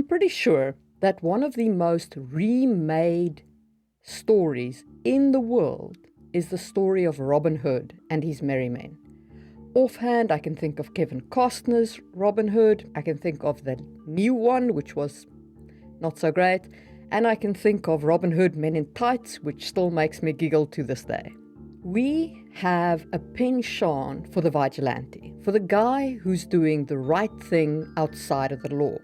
pretty sure that one of the most remade stories in the world is the story of Robin Hood and his merry men. Offhand, I can think of Kevin Costner's Robin Hood, I can think of the new one, which was not so great, and I can think of Robin Hood Men in Tights, which still makes me giggle to this day. We have a penchant for the vigilante, for the guy who's doing the right thing outside of the law.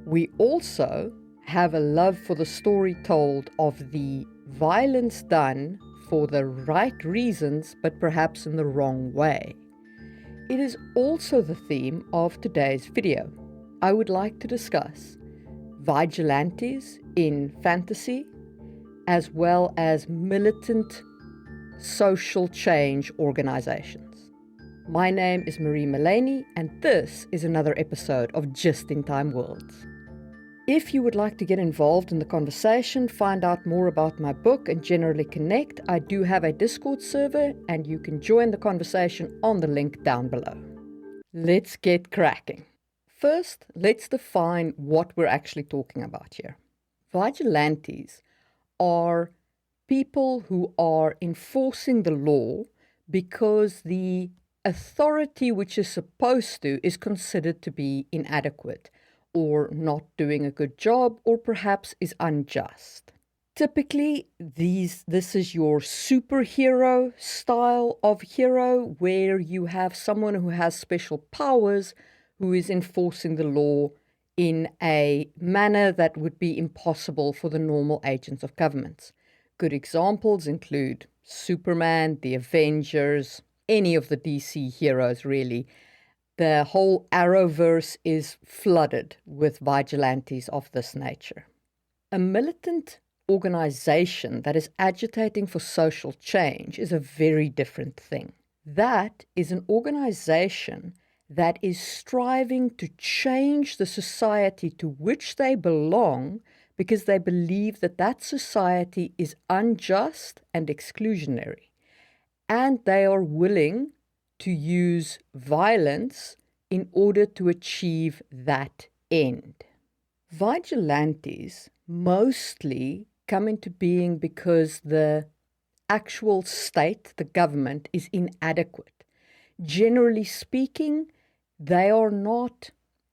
We also have a love for the story told of the violence done for the right reasons, but perhaps in the wrong way. It is also the theme of today's video. I would like to discuss vigilantes in fantasy, as well as militant social change organizations. My name is Marie Mullaney, and this is another episode of Just in Time Worlds. If you would like to get involved in the conversation, find out more about my book, and generally connect, I do have a Discord server, and you can join the conversation on the link down below. Let's get cracking. First, let's define what we're actually talking about here. Vigilantes are people who are enforcing the law because the authority which is supposed to is considered to be inadequate, or not doing a good job, or perhaps is unjust. Typically, this is your superhero style of hero, where you have someone who has special powers who is enforcing the law in a manner that would be impossible for the normal agents of governments. Good examples include Superman, the Avengers, any of the DC heroes really. The whole Arrowverse is flooded with vigilantes of this nature. A militant organization that is agitating for social change is a very different thing. That is an organization that is striving to change the society to which they belong because they believe that that society is unjust and exclusionary, and they are willing to use violence in order to achieve that end. Vigilantes mostly come into being because the actual state, the government, is inadequate. Generally speaking, they are not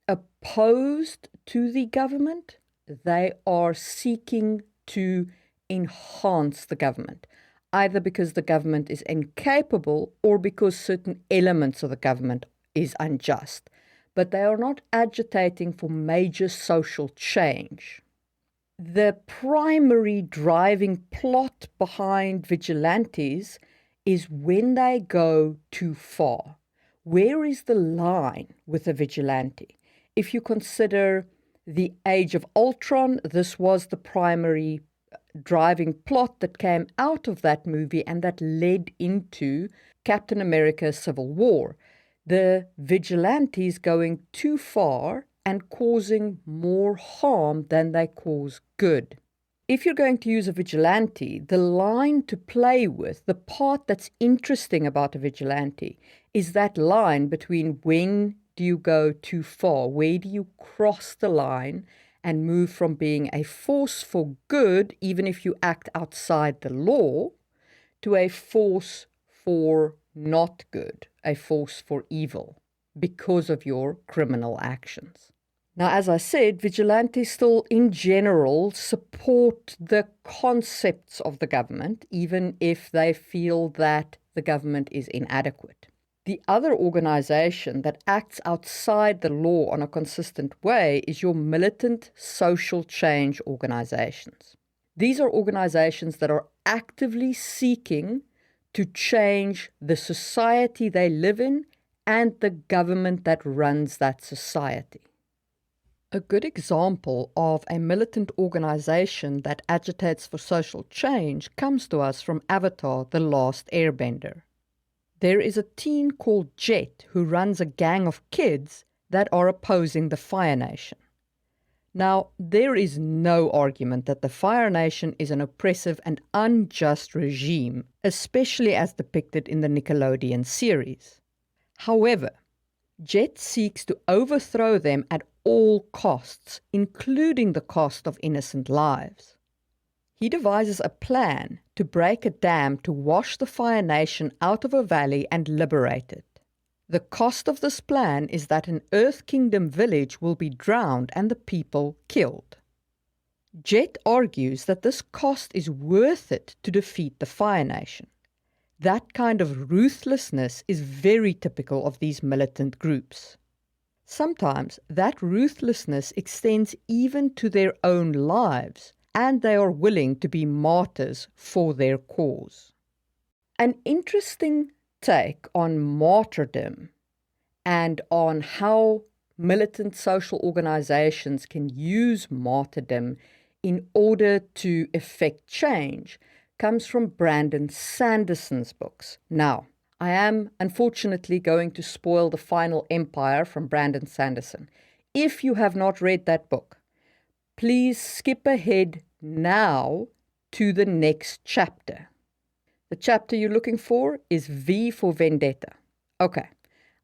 opposed to the government. They are seeking to enhance the government, either because the government is incapable or because certain elements of the government is unjust. But they are not agitating for major social change. The primary driving plot behind vigilantes is when they go too far. Where is the line with a vigilante? If you consider the Age of Ultron, this was the primary driving plot that came out of that movie and that led into Captain America: Civil War. The vigilantes going too far and causing more harm than they cause good. If you're going to use a vigilante, the line to play with, the part that's interesting about a vigilante, is that line between when do you go too far, where do you cross the line and move from being a force for good, even if you act outside the law, to a force for not good, a force for evil, because of your criminal actions. Now, as I said, vigilantes still in general support the concepts of the government, even if they feel that the government is inadequate. The other organization that acts outside the law on a consistent way is your militant social change organizations. These are organizations that are actively seeking to change the society they live in and the government that runs that society. A good example of a militant organization that agitates for social change comes to us from Avatar: The Last Airbender. There is a teen called Jet who runs a gang of kids that are opposing the Fire Nation. Now, there is no argument that the Fire Nation is an oppressive and unjust regime, especially as depicted in the Nickelodeon series. However, Jet seeks to overthrow them at all costs, including the cost of innocent lives. He devises a plan to break a dam to wash the Fire Nation out of a valley and liberate it. The cost of this plan is that an Earth Kingdom village will be drowned and the people killed. Jet argues that this cost is worth it to defeat the Fire Nation. That kind of ruthlessness is very typical of these militant groups. Sometimes that ruthlessness extends even to their own lives, and they are willing to be martyrs for their cause. An interesting take on martyrdom and on how militant social organizations can use martyrdom in order to effect change comes from Brandon Sanderson's books. Now, I am unfortunately going to spoil The Final Empire from Brandon Sanderson. If you have not read that book, please skip ahead now to the next chapter. The chapter you're looking for is V for Vendetta. Okay,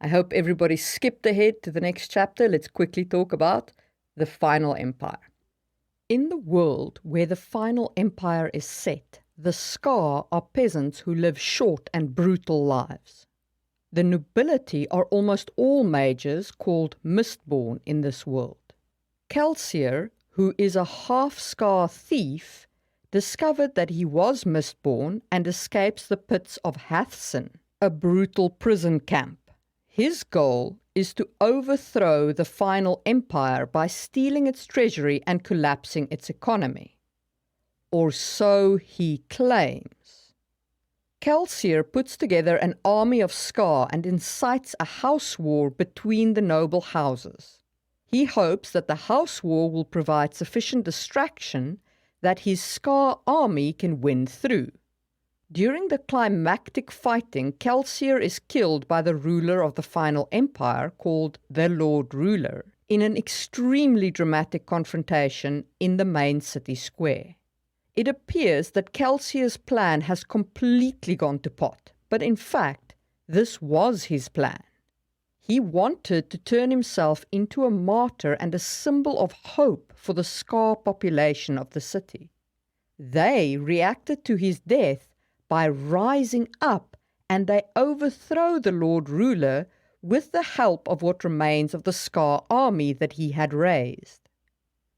I hope everybody skipped ahead to the next chapter. Let's quickly talk about The Final Empire. In the world where The Final Empire is set, the Skaa are peasants who live short and brutal lives. The nobility are almost all mages called Mistborn in this world. Kelsier, who is a half-Skaa thief, discovered that he was Mistborn and escapes the pits of Hathsin, a brutal prison camp. His goal is to overthrow the Final Empire by stealing its treasury and collapsing its economy. Or so he claims. Kelsier puts together an army of Skaa and incites a house war between the noble houses. He hopes that the house war will provide sufficient distraction that his Skaa army can win through. During the climactic fighting, Kelsier is killed by the ruler of the Final Empire, called the Lord Ruler, in an extremely dramatic confrontation in the main city square. It appears that Kelsier's plan has completely gone to pot, but in fact, this was his plan. He wanted to turn himself into a martyr and a symbol of hope for the Skaa population of the city. They reacted to his death by rising up, and they overthrow the Lord Ruler with the help of what remains of the Skaa army that he had raised.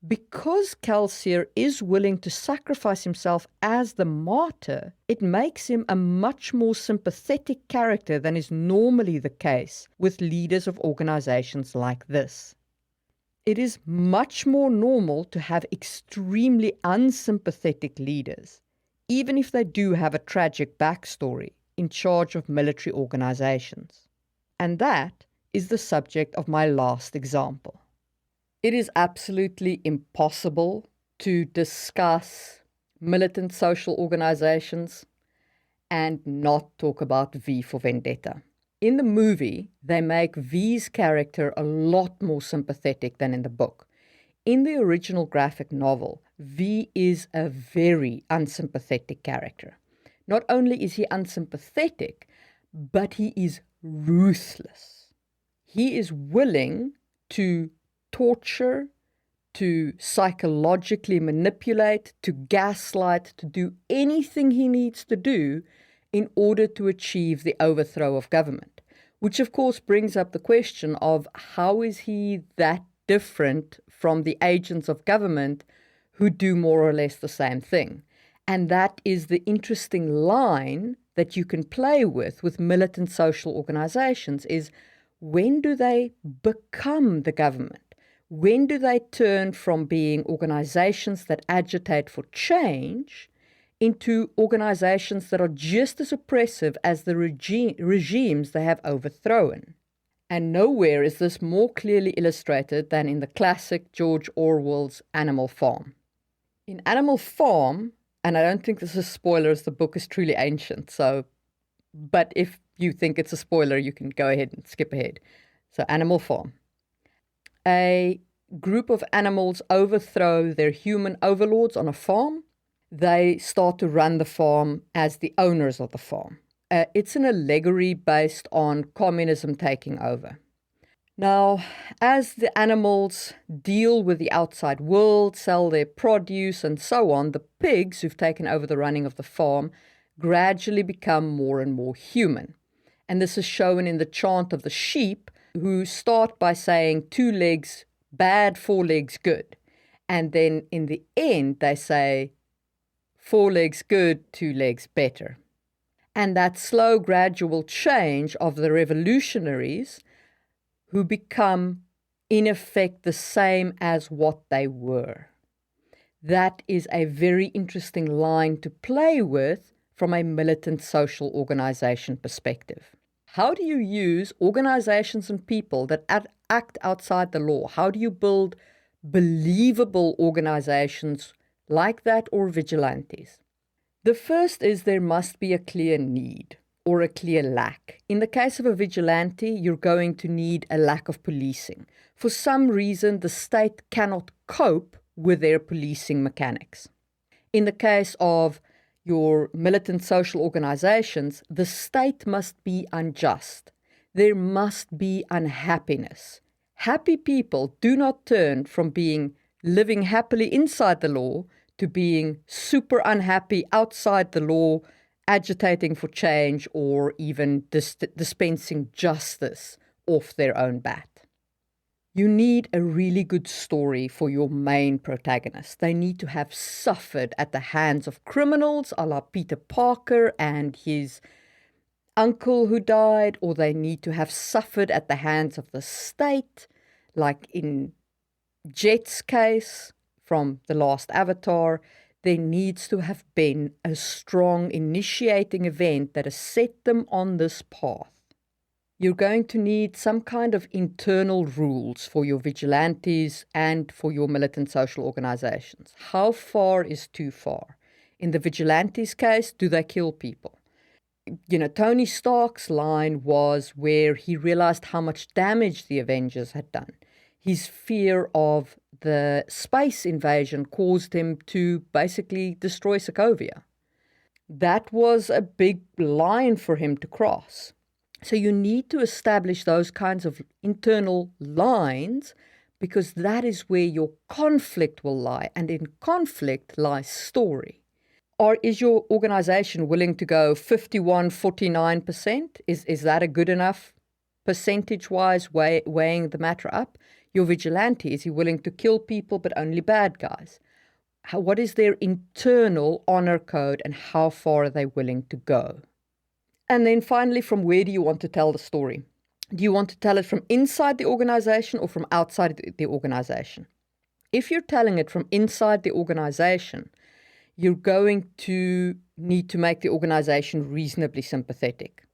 Because Kelsier is willing to sacrifice himself as the martyr, it makes him a much more sympathetic character than is normally the case with leaders of organizations like this. It is much more normal to have extremely unsympathetic leaders, even if they do have a tragic backstory, in charge of military organizations. And that is the subject of my last example. It is absolutely impossible to discuss militant social organizations and not talk about V for Vendetta. In the movie, they make V's character a lot more sympathetic than in the book. In the original graphic novel, V is a very unsympathetic character. Not only is he unsympathetic, but he is ruthless. He is willing to torture, to psychologically manipulate, to gaslight, to do anything he needs to do in order to achieve the overthrow of government. Which of course brings up the question of how is he that different from the agents of government who do more or less the same thing? And that is the interesting line that you can play with militant social organizations is, when do they become the government? When do they turn from being organizations that agitate for change into organizations that are just as oppressive as the regimes they have overthrown? And nowhere is this more clearly illustrated than in the classic George Orwell's Animal Farm. In Animal Farm, and I don't think this is a spoiler as the book is truly ancient, but if you think it's a spoiler, you can go ahead and skip ahead. So Animal Farm. A group of animals overthrow their human overlords on a farm. They start to run the farm as the owners of the farm. It's an allegory based on communism taking over. Now, as the animals deal with the outside world, sell their produce and so on, the pigs who've taken over the running of the farm gradually become more and more human. And this is shown in the chant of the sheep, who start by saying 2 legs bad, 4 legs good. And then in the end, they say 4 legs good, 2 legs better. And that slow, gradual change of the revolutionaries who become, in effect, the same as what they were. That is a very interesting line to play with from a militant social organization perspective. How do you use organizations and people that act outside the law? How do you build believable organizations like that, or vigilantes? The first is there must be a clear need or a clear lack. In the case of a vigilante, you're going to need a lack of policing. For some reason, the state cannot cope with their policing mechanics. In the case of your militant social organizations, the state must be unjust. There must be unhappiness. Happy people do not turn from living happily inside the law to being super unhappy outside the law, agitating for change, or even dispensing justice off their own bat. You need a really good story for your main protagonist. They need to have suffered at the hands of criminals, a la Peter Parker and his uncle who died, or they need to have suffered at the hands of the state, like in Jet's case from The Last Avatar. There needs to have been a strong initiating event that has set them on this path. You're going to need some kind of internal rules for your vigilantes and for your militant social organizations. How far is too far? In the vigilantes' case, do they kill people? Tony Stark's line was where he realized how much damage the Avengers had done. His fear of the space invasion caused him to basically destroy Sokovia. That was a big line for him to cross. So you need to establish those kinds of internal lines, because that is where your conflict will lie. And in conflict lies story. Or is your organization willing to go 51, 49%? Is that a good enough percentage-wise weighing the matter up? Your vigilante, is he willing to kill people but only bad guys? What is their internal honor code, and how far are they willing to go? And then finally, from where do you want to tell the story? Do you want to tell it from inside the organization or from outside the organization? If you're telling it from inside the organization, you're going to need to make the organization reasonably sympathetic.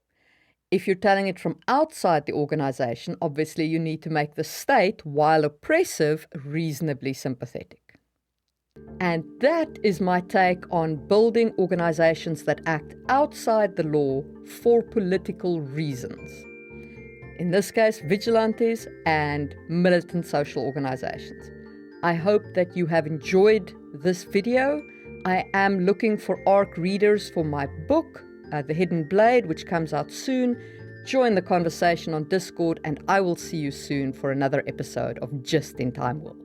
If you're telling it from outside the organization, obviously you need to make the state, while oppressive, reasonably sympathetic. And that is my take on building organizations that act outside the law for political reasons. In this case, vigilantes and militant social organizations. I hope that you have enjoyed this video. I am looking for ARC readers for my book, The Hidden Blade, which comes out soon. Join the conversation on Discord, and I will see you soon for another episode of Just in Time World.